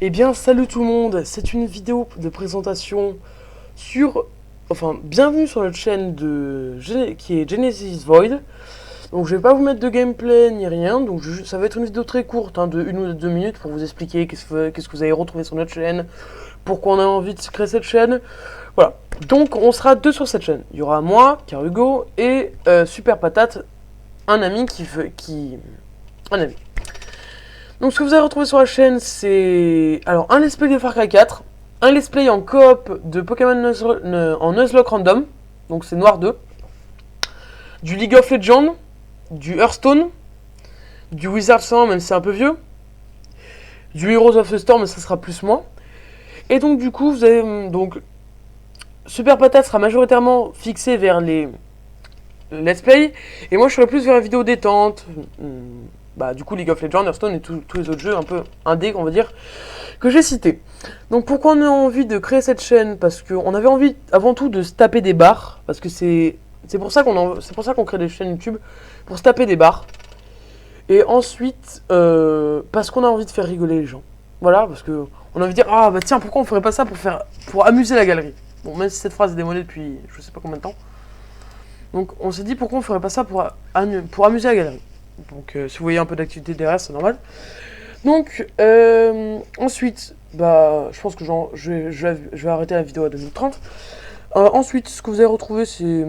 Eh bien, salut tout le monde, c'est une vidéo de présentation sur... Enfin, bienvenue sur notre chaîne qui est Genesis Void. Donc je vais pas vous mettre de gameplay ni rien, donc ça va être une vidéo très courte, hein, de 1 ou 2 minutes pour vous expliquer qu'est-ce que vous allez retrouver sur notre chaîne, pourquoi on a envie de créer cette chaîne. Voilà, donc on sera deux sur cette chaîne. Il y aura moi, car Hugo, et Super Patate, un ami Un ami. Donc ce que vous allez retrouver sur la chaîne, c'est alors un let's play de Far Cry 4, un let's play en coop de Pokémon en Nuzlocke Random, donc c'est Noir 2, du League of Legends, du Hearthstone, du Wizard 100 même si c'est un peu vieux, du Heroes of the Storm mais ça sera plus moi. Et donc du coup vous avez donc Super Patate sera majoritairement fixé vers les let's play et moi je serai plus vers la vidéo détente. Bah, du coup League of Legends, Hearthstone et tous les autres jeux un peu indés, on va dire, que j'ai cités. Donc pourquoi on a envie de créer cette chaîne? Parce qu'on avait envie avant tout de se taper des barres, parce que c'est pour ça qu'on crée des chaînes YouTube, pour se taper des barres. Et ensuite, parce qu'on a envie de faire rigoler les gens. Voilà, parce que on a envie de dire, ah bah tiens, pourquoi on ferait pas ça pour amuser la galerie? Bon, même si cette phrase est démodée depuis je sais pas combien de temps. Donc on s'est dit, pourquoi on ferait pas ça pour amuser la galerie? Donc si vous voyez un peu d'activité derrière, c'est normal. Donc ensuite, bah, je pense que je vais arrêter la vidéo à 2030. Ensuite, ce que vous allez retrouver, c'est...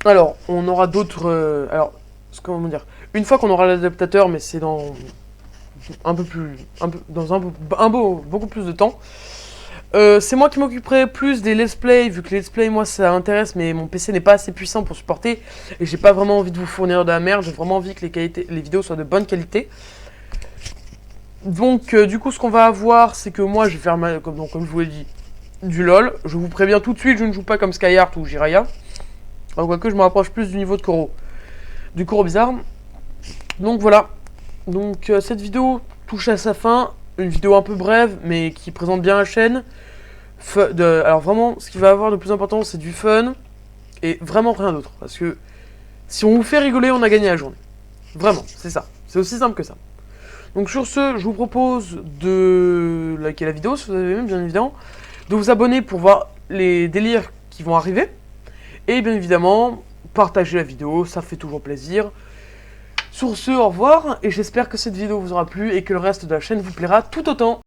alors, on aura d'autres... alors, comment dire, une fois qu'on aura l'adaptateur, mais c'est dans beaucoup plus de temps. C'est moi qui m'occuperai plus des let's play, vu que les let's play, moi, ça intéresse, mais mon PC n'est pas assez puissant pour supporter, et j'ai pas vraiment envie de vous fournir de la merde, j'ai vraiment envie que les vidéos soient de bonne qualité. Donc, du coup, ce qu'on va avoir, c'est que moi, je vais faire, comme je vous l'ai dit, du LoL. Je vous préviens tout de suite, je ne joue pas comme Skyheart ou Jiraya. Quoique, je me rapproche plus du niveau de Koro. Du Koro bizarre. Donc, voilà. Donc, cette vidéo touche à sa fin. Une vidéo un peu brève, mais qui présente bien la chaîne. Alors vraiment, ce qui va avoir de plus important, c'est du fun. Et vraiment rien d'autre. Parce que si on vous fait rigoler, on a gagné la journée. Vraiment, c'est ça. C'est aussi simple que ça. Donc sur ce, je vous propose de liker la vidéo, si vous avez aimé, bien évidemment. De vous abonner pour voir les délires qui vont arriver. Et bien évidemment, partager la vidéo, ça fait toujours plaisir. Sur ce, au revoir. Et j'espère que cette vidéo vous aura plu et que le reste de la chaîne vous plaira tout autant.